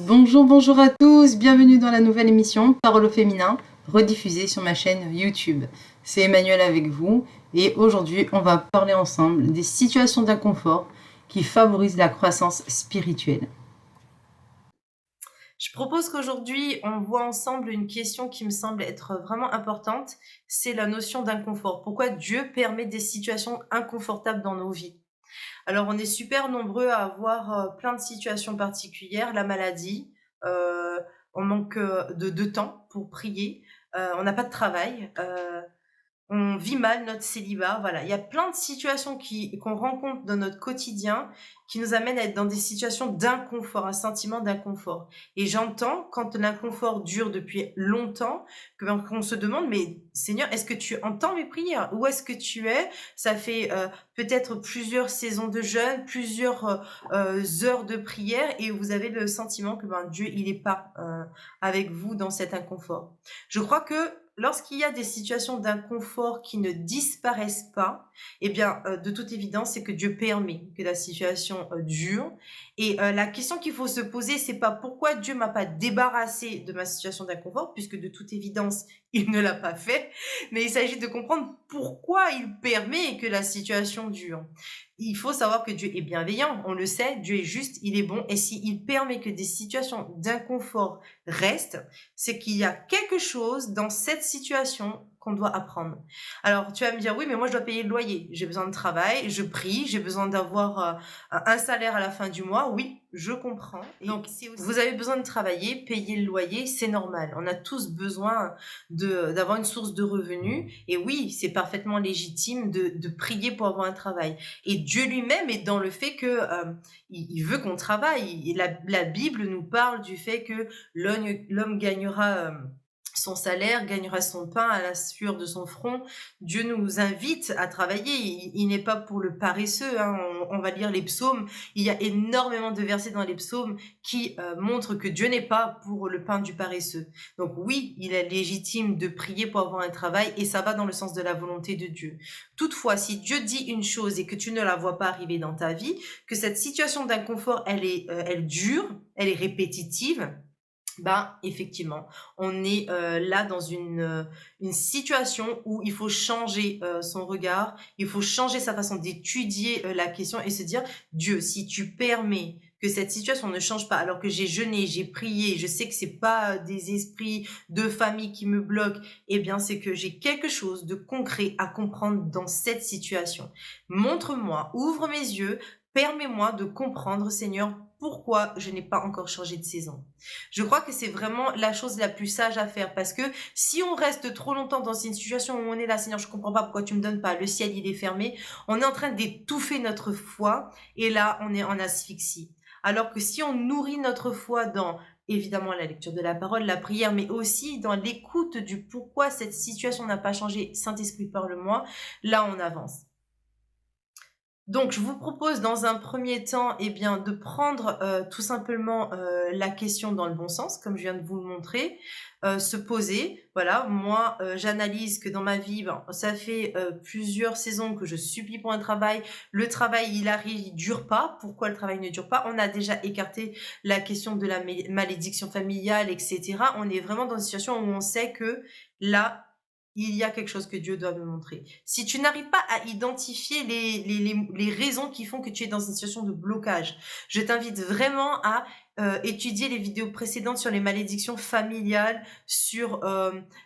Bonjour, bonjour à tous, bienvenue dans la nouvelle émission Parole au féminin, rediffusée sur ma chaîne YouTube. C'est Emmanuel avec vous et aujourd'hui on va parler ensemble des situations d'inconfort qui favorisent la croissance spirituelle. Je propose qu'aujourd'hui on voit ensemble une question qui me semble être vraiment importante, c'est la notion d'inconfort. Pourquoi Dieu permet des situations inconfortables dans nos vies? Alors, on est super nombreux à avoir plein de situations particulières, la maladie, euh, on manque de temps pour prier, on n'a pas de travail, on vit mal notre célibat, voilà. Il y a plein de situations qu'on rencontre dans notre quotidien qui nous amènent à être dans des situations d'inconfort, un sentiment d'inconfort. Et j'entends, quand l'inconfort dure depuis longtemps, qu'on se demande, mais Seigneur, est-ce que tu entends mes prières? Où est-ce que tu es? Ça fait peut-être plusieurs saisons de jeûne, plusieurs heures de prière, et vous avez le sentiment que Dieu, il n'est pas avec vous dans cet inconfort. Je crois que lorsqu'il y a des situations d'inconfort qui ne disparaissent pas, eh bien, de toute évidence, c'est que Dieu permet que la situation dure. Et la question qu'il faut se poser, c'est pas pourquoi Dieu m'a pas débarrassé de ma situation d'inconfort, puisque de toute évidence, il ne l'a pas fait, mais il s'agit de comprendre pourquoi il permet que la situation dure. Il faut savoir que Dieu est bienveillant, on le sait, Dieu est juste, il est bon, et s'il permet que des situations d'inconfort restent, c'est qu'il y a quelque chose dans cette situation qu'on doit apprendre. Alors, tu vas me dire, oui, mais moi, je dois payer le loyer. J'ai besoin de travail, je prie, j'ai besoin d'avoir un salaire à la fin du mois. Oui, je comprends. Donc, vous avez besoin de travailler, payer le loyer, c'est normal. On a tous besoin d'avoir une source de revenus. Et oui, c'est parfaitement légitime de prier pour avoir un travail. Et Dieu lui-même est dans le fait que il veut qu'on travaille. Et la Bible nous parle du fait que l'homme gagnera son salaire, gagnera son pain à la sueur de son front. Dieu nous invite à travailler. Il n'est pas pour le paresseux. Hein. On va lire les psaumes. Il y a énormément de versets dans les psaumes qui montrent que Dieu n'est pas pour le pain du paresseux. Donc oui, il est légitime de prier pour avoir un travail et ça va dans le sens de la volonté de Dieu. Toutefois, si Dieu dit une chose et que tu ne la vois pas arriver dans ta vie, que cette situation d'inconfort, elle dure, elle est répétitive, effectivement, on est là dans une situation où il faut changer son regard, il faut changer sa façon d'étudier la question et se dire, Dieu, si tu permets que cette situation ne change pas, alors que j'ai jeûné, j'ai prié, je sais que c'est pas des esprits de famille qui me bloquent, eh bien c'est que j'ai quelque chose de concret à comprendre dans cette situation. Montre-moi, ouvre mes yeux, permets-moi de comprendre, Seigneur, pourquoi je n'ai pas encore changé de saison. Je crois que c'est vraiment la chose la plus sage à faire parce que si on reste trop longtemps dans une situation où on est là, Seigneur, je comprends pas pourquoi tu me donnes pas, le ciel il est fermé, on est en train d'étouffer notre foi et là on est en asphyxie. Alors que si on nourrit notre foi dans évidemment la lecture de la parole, la prière, mais aussi dans l'écoute du pourquoi cette situation n'a pas changé, Saint-Esprit parle-moi, là on avance. Donc, je vous propose dans un premier temps, de prendre tout simplement la question dans le bon sens, comme je viens de vous le montrer, se poser. Voilà, moi, j'analyse que dans ma vie, ça fait plusieurs saisons que je supplie pour un travail. Le travail, il arrive, il dure pas. Pourquoi le travail ne dure pas? On a déjà écarté la question de la malédiction familiale, etc. On est vraiment dans une situation où on sait que là, il y a quelque chose que Dieu doit me montrer. Si tu n'arrives pas à identifier les raisons qui font que tu es dans une situation de blocage, je t'invite vraiment à étudier les vidéos précédentes sur les malédictions familiales, sur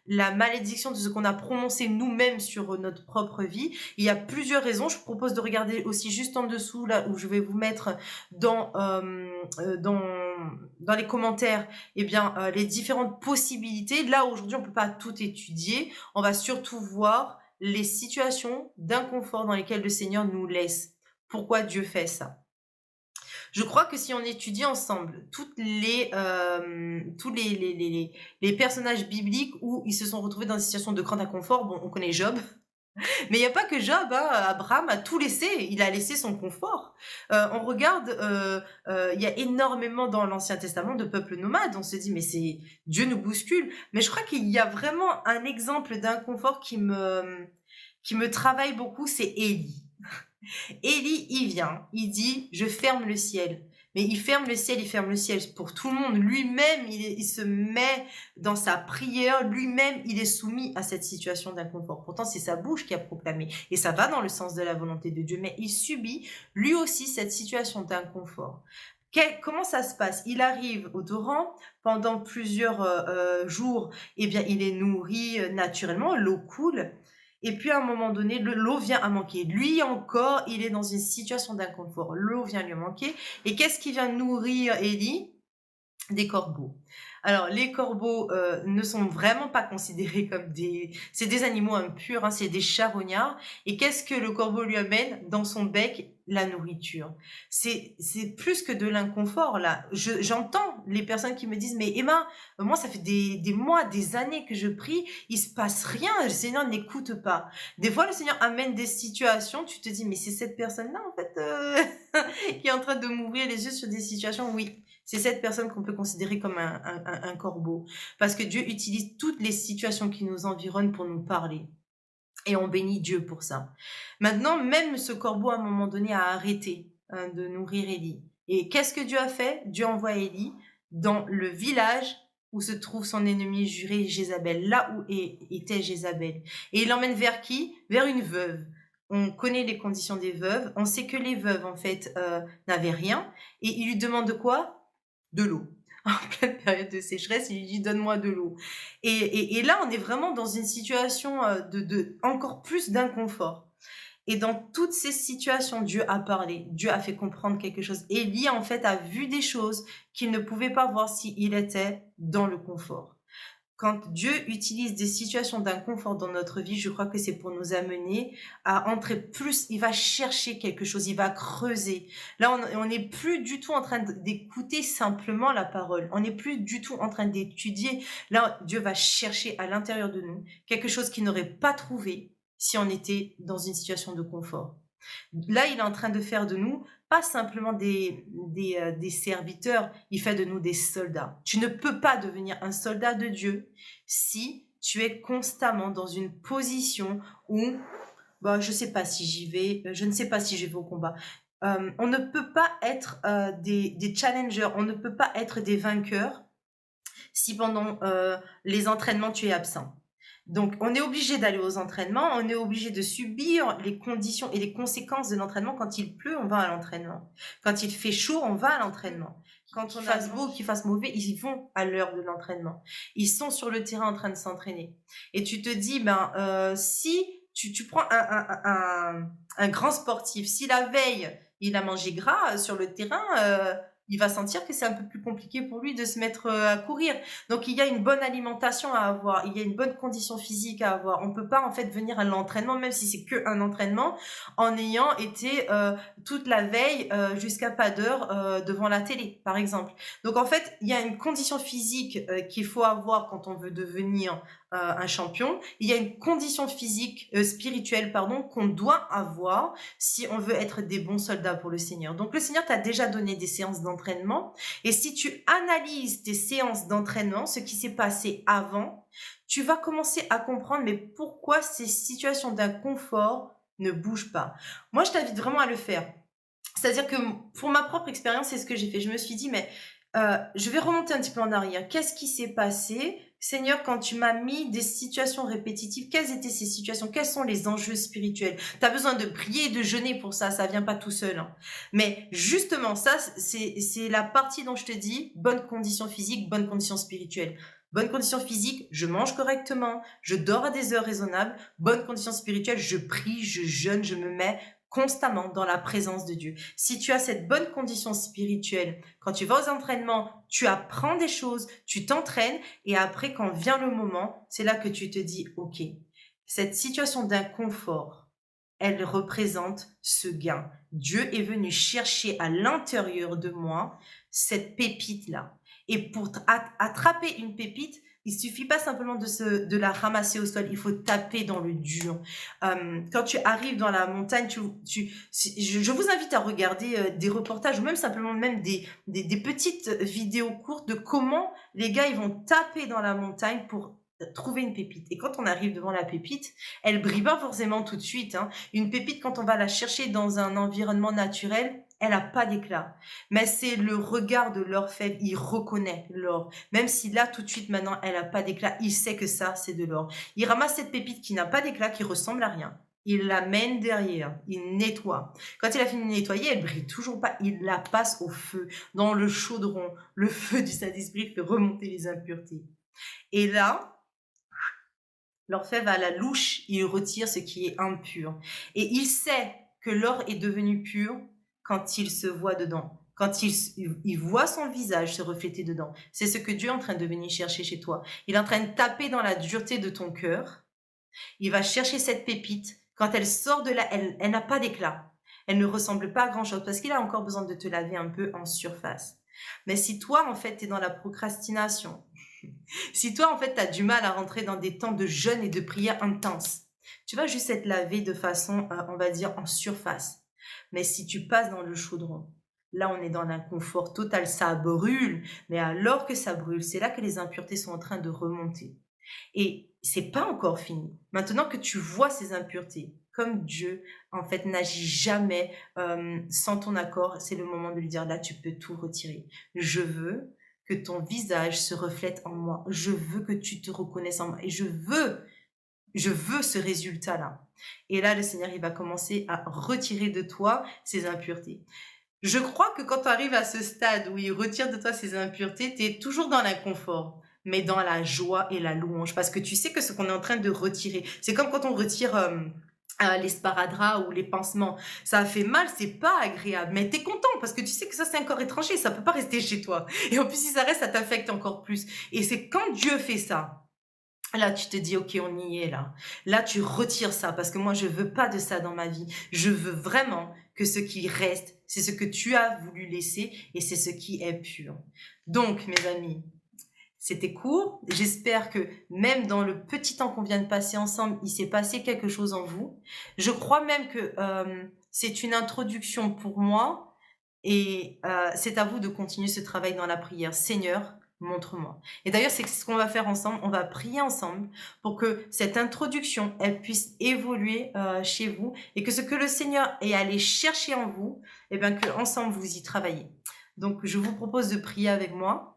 la malédiction de ce qu'on a prononcé nous-mêmes sur notre propre vie. Il y a plusieurs raisons. Je vous propose de regarder aussi juste en dessous, là où je vais vous mettre dans les commentaires les différentes possibilités. Là, aujourd'hui, on ne peut pas tout étudier. On va surtout voir les situations d'inconfort dans lesquelles le Seigneur nous laisse. Pourquoi Dieu fait ça? Je crois que si on étudie ensemble tous les personnages bibliques où ils se sont retrouvés dans des situations de grand inconfort, bon, on connaît Job, mais il n'y a pas que Job, hein. Abraham a tout laissé, il a laissé son confort. On regarde, il y a énormément dans l'Ancien Testament de peuples nomades, on se dit mais c'est Dieu nous bouscule, mais je crois qu'il y a vraiment un exemple d'inconfort qui me travaille beaucoup, c'est Élie. Élie, il vient, il dit, je ferme le ciel. Mais il ferme le ciel pour tout le monde. Lui-même, il se met dans sa prière, lui-même, il est soumis à cette situation d'inconfort. Pourtant, c'est sa bouche qui a proclamé. Et ça va dans le sens de la volonté de Dieu, mais il subit lui aussi cette situation d'inconfort. Comment ça se passe? Il arrive au torrent, pendant plusieurs jours, eh bien, il est nourri naturellement, l'eau coule, et puis à un moment donné, l'eau vient à manquer. Lui encore, il est dans une situation d'inconfort. L'eau vient lui manquer. Et qu'est-ce qui vient nourrir Élie? Des corbeaux. Alors les corbeaux, ne sont vraiment pas considérés comme c'est des animaux impurs, hein, c'est des charognards, et qu'est-ce que le corbeau lui amène? Dans son bec, la nourriture. C'est plus que de l'inconfort là. J'entends les personnes qui me disent: «Mais Emma, moi ça fait des mois, des années que je prie, il se passe rien, le Seigneur n'écoute pas». Des fois le Seigneur amène des situations, tu te dis: «Mais c'est cette personne-là en fait, qui est en train de m'ouvrir les yeux sur des situations». Oui, c'est cette personne qu'on peut considérer comme un corbeau. Parce que Dieu utilise toutes les situations qui nous environnent pour nous parler. Et on bénit Dieu pour ça. Maintenant, même ce corbeau, à un moment donné, a arrêté de nourrir Élie. Et qu'est-ce que Dieu a fait? Dieu envoie Élie dans le village où se trouve son ennemi juré Jézabel, là où était Jézabel. Et il l'emmène vers qui? Vers une veuve. On connaît les conditions des veuves. On sait que les veuves, en fait, n'avaient rien. Et il lui demande quoi? De l'eau. En pleine période de sécheresse, il lui dit: «Donne-moi de l'eau». Et là, on est vraiment dans une situation, de encore plus d'inconfort. Et dans toutes ces situations, Dieu a parlé, Dieu a fait comprendre quelque chose. Élie, en fait, a vu des choses qu'il ne pouvait pas voir s'il était dans le confort. Quand Dieu utilise des situations d'inconfort dans notre vie, je crois que c'est pour nous amener à entrer plus. Il va chercher quelque chose, il va creuser. Là, on n'est plus du tout en train d'écouter simplement la parole. On n'est plus du tout en train d'étudier. Là, Dieu va chercher à l'intérieur de nous quelque chose qu'il n'aurait pas trouvé si on était dans une situation de confort. Là, il est en train de faire de nous pas simplement des serviteurs, il fait de nous des soldats. Tu ne peux pas devenir un soldat de Dieu si tu es constamment dans une position où bah, je sais pas si j'y vais, je ne sais pas si je vais au combat. On ne peut pas être des challengers, on ne peut pas être des vainqueurs si pendant les entraînements tu es absent. Donc, on est obligé d'aller aux entraînements, on est obligé de subir les conditions et les conséquences de l'entraînement. Quand il pleut, on va à l'entraînement. Quand il fait chaud, on va à l'entraînement. Quand on fasse beau, qu'il fasse mauvais, ils y vont à l'heure de l'entraînement. Ils sont sur le terrain en train de s'entraîner. Et tu te dis, ben, si tu prends un grand sportif, si la veille, il a mangé gras sur le terrain, il va sentir que c'est un peu plus compliqué pour lui de se mettre à courir. Donc il y a une bonne alimentation à avoir, il y a une bonne condition physique à avoir. On peut pas en fait venir à l'entraînement, même si c'est que un entraînement, en ayant été toute la veille jusqu'à pas d'heure devant la télé, par exemple. Donc en fait, il y a une condition physique qu'il faut avoir quand on veut devenir un champion. Il y a une condition physique, spirituelle, pardon, qu'on doit avoir si on veut être des bons soldats pour le Seigneur. Donc le Seigneur t'a déjà donné des séances d'entraînement, et si tu analyses tes séances d'entraînement, ce qui s'est passé avant, tu vas commencer à comprendre mais pourquoi ces situations d'inconfort ne bougent pas. Moi, je t'invite vraiment à le faire. C'est-à-dire que pour ma propre expérience, c'est ce que j'ai fait. Je me suis dit, mais je vais remonter un petit peu en arrière. Qu'est-ce qui s'est passé, Seigneur, quand tu m'as mis des situations répétitives? Quelles étaient ces situations? Quels sont les enjeux spirituels? Tu as besoin de prier et de jeûner pour ça, ça vient pas tout seul, hein. Mais justement, ça, c'est la partie dont je te dis, bonne condition physique, bonne condition spirituelle. Bonne condition physique, je mange correctement, je dors à des heures raisonnables. Bonne condition spirituelle, je prie, je jeûne, je me mets constamment dans la présence de Dieu. Si tu as cette bonne condition spirituelle, quand tu vas aux entraînements, tu apprends des choses, tu t'entraînes, et après, quand vient le moment, c'est là que tu te dis, OK, cette situation d'inconfort, elle représente ce gain. Dieu est venu chercher à l'intérieur de moi cette pépite-là. Et pour attraper une pépite, il suffit pas simplement de la ramasser au sol, il faut taper dans le dur. Quand tu arrives dans la montagne, je vous invite à regarder des reportages, ou même simplement même des petites vidéos courtes de comment les gars ils vont taper dans la montagne pour trouver une pépite. Et quand on arrive devant la pépite, elle brille pas forcément tout de suite, hein. Une pépite, quand on va la chercher dans un environnement naturel, elle a pas d'éclat. Mais c'est le regard de l'orfèvre, il reconnaît l'or. Même si là, tout de suite, maintenant, elle a pas d'éclat, il sait que ça, c'est de l'or. Il ramasse cette pépite qui n'a pas d'éclat, qui ressemble à rien. Il l'amène derrière, il nettoie. Quand il a fini de nettoyer, elle brille toujours pas. Il la passe au feu, dans le chaudron. Le feu du Saint-Esprit fait remonter les impuretés. Et là, l'orfèvre à la louche, il retire ce qui est impur. Et il sait que l'or est devenu pur quand il se voit dedans. Quand il voit son visage se refléter dedans. C'est ce que Dieu est en train de venir chercher chez toi. Il est en train de taper dans la dureté de ton cœur. Il va chercher cette pépite. Quand elle sort de là, elle n'a pas d'éclat. Elle ne ressemble pas à grand-chose parce qu'il a encore besoin de te laver un peu en surface. Mais si toi, en fait, tu es dans la procrastination, si toi, en fait, tu as du mal à rentrer dans des temps de jeûne et de prière intense, tu vas juste être lavé de façon, on va dire, en surface. Mais si tu passes dans le chaudron, là, on est dans l'inconfort total, ça brûle. Mais alors que ça brûle, c'est là que les impuretés sont en train de remonter. Et c'est pas encore fini. Maintenant que tu vois ces impuretés, comme Dieu, en fait, n'agit jamais sans ton accord, c'est le moment de lui dire, là, tu peux tout retirer. Je veux que ton visage se reflète en moi. Je veux que tu te reconnaisses en moi. Et je veux ce résultat-là. Et là, le Seigneur, il va commencer à retirer de toi ces impuretés. Je crois que quand tu arrives à ce stade où il retire de toi ces impuretés, tu es toujours dans l'inconfort, mais dans la joie et la louange. Parce que tu sais que ce qu'on est en train de retirer, c'est comme quand on retire les sparadraps ou les pansements. Ça fait mal, c'est pas agréable, mais tu es content parce que tu sais que ça, c'est un corps étranger, ça peut pas rester chez toi. Et en plus, si ça reste, ça t'affecte encore plus. Et c'est quand Dieu fait ça, là, tu te dis, ok, on y est là. Là, tu retires ça parce que moi, je veux pas de ça dans ma vie. Je veux vraiment que ce qui reste, c'est ce que tu as voulu laisser et c'est ce qui est pur. Donc, mes amis, c'était court. J'espère que même dans le petit temps qu'on vient de passer ensemble, il s'est passé quelque chose en vous. Je crois même que c'est une introduction pour moi et c'est à vous de continuer ce travail dans la prière. Seigneur, montre-moi. Et d'ailleurs, c'est ce qu'on va faire ensemble. On va prier ensemble pour que cette introduction, elle puisse évoluer chez vous et que ce que le Seigneur est allé chercher en vous, eh bien, que ensemble vous y travaillez. Donc, je vous propose de prier avec moi.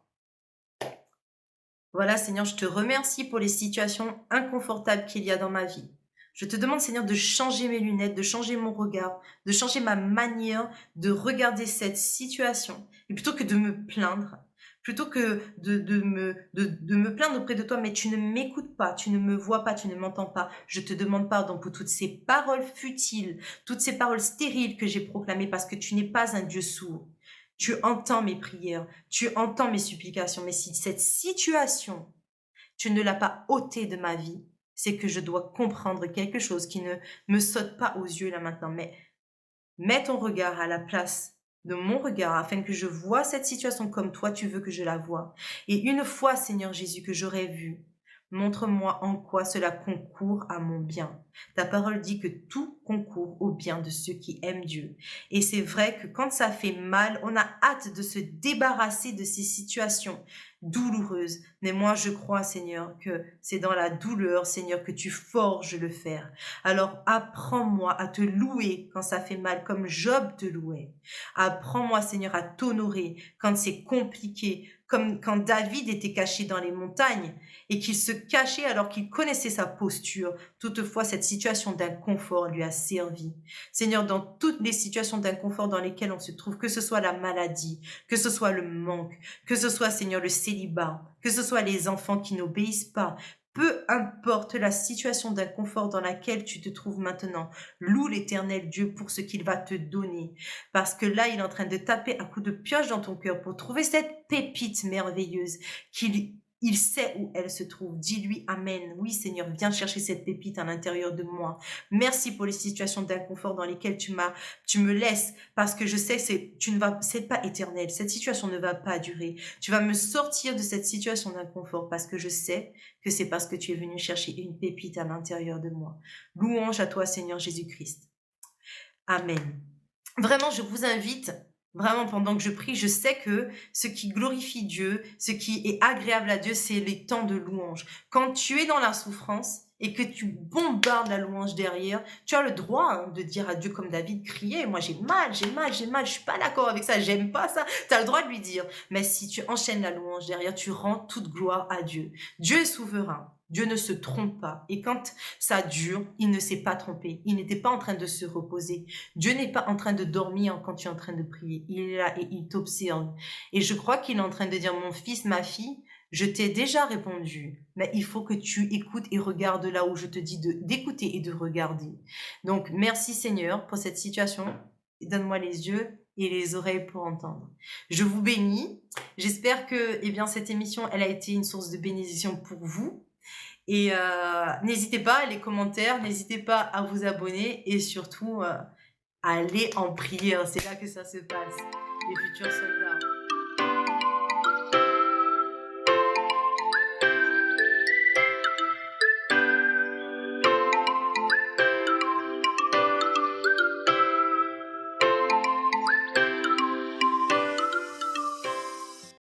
Voilà, Seigneur, je te remercie pour les situations inconfortables qu'il y a dans ma vie. Je te demande, Seigneur, de changer mes lunettes, de changer mon regard, de changer ma manière de regarder cette situation. Et plutôt que de me plaindre, plutôt que de me plaindre auprès de toi, mais tu ne m'écoutes pas, tu ne me vois pas, tu ne m'entends pas. Je te demande pardon pour toutes ces paroles futiles, toutes ces paroles stériles que j'ai proclamées parce que tu n'es pas un Dieu sourd. Tu entends mes prières, tu entends mes supplications, mais si cette situation, tu ne l'as pas ôtée de ma vie, c'est que je dois comprendre quelque chose qui ne me saute pas aux yeux là maintenant, mais mets ton regard à la place de mon regard afin que je vois cette situation comme toi tu veux que je la vois. Et une fois, Seigneur Jésus, que j'aurai vu, montre-moi en quoi cela concourt à mon bien. Ta parole dit que tout concourt au bien de ceux qui aiment Dieu. Et c'est vrai que quand ça fait mal, on a hâte de se débarrasser de ces situations douloureuses. Mais moi, je crois, Seigneur, que c'est dans la douleur, Seigneur, que tu forges le fer. Alors apprends-moi à te louer quand ça fait mal, comme Job te louait. Apprends-moi, Seigneur, à t'honorer quand c'est compliqué, comme quand David était caché dans les montagnes et qu'il se cachait alors qu'il connaissait sa posture. Toutefois, cette situation d'inconfort lui a servi. Seigneur, dans toutes les situations d'inconfort dans lesquelles on se trouve, que ce soit la maladie, que ce soit le manque, que ce soit, Seigneur, le célibat, que ce soit les enfants qui n'obéissent pas, peu importe la situation d'inconfort dans laquelle tu te trouves maintenant, loue l'Éternel Dieu pour ce qu'il va te donner. Parce que là, il est en train de taper un coup de pioche dans ton cœur pour trouver cette pépite merveilleuse il sait où elle se trouve. Dis-lui Amen. Oui, Seigneur, viens chercher cette pépite à l'intérieur de moi. Merci pour les situations d'inconfort dans lesquelles tu me laisses parce que je sais que c'est pas éternel. Cette situation ne va pas durer. Tu vas me sortir de cette situation d'inconfort parce que je sais que c'est parce que tu es venu chercher une pépite à l'intérieur de moi. Louange à toi, Seigneur Jésus-Christ. Amen. Vraiment, je vous invite, vraiment pendant que je prie, je sais que ce qui glorifie Dieu, ce qui est agréable à Dieu, c'est les temps de louange. Quand tu es dans la souffrance et que tu bombardes la louange derrière, tu as le droit de dire à Dieu comme David, crier, moi j'ai mal, j'ai mal, j'ai mal, je suis pas d'accord avec ça, j'aime pas ça, tu as le droit de lui dire. Mais si tu enchaînes la louange derrière, tu rends toute gloire à Dieu. Dieu est souverain. Dieu ne se trompe pas. Et quand ça dure, il ne s'est pas trompé. Il n'était pas en train de se reposer. Dieu n'est pas en train de dormir quand tu es en train de prier. Il est là et il t'observe. Et je crois qu'il est en train de dire, mon fils, ma fille, je t'ai déjà répondu, mais il faut que tu écoutes et regardes là où je te dis d'écouter et de regarder. Donc, merci Seigneur pour cette situation. Donne-moi les yeux et les oreilles pour entendre. Je vous bénis. J'espère que eh bien, cette émission, elle a été une source de bénédiction pour vous. Et n'hésitez pas, les commentaires, n'hésitez pas à vous abonner et surtout à aller en prière. C'est là que ça se passe. Les futurs soldats.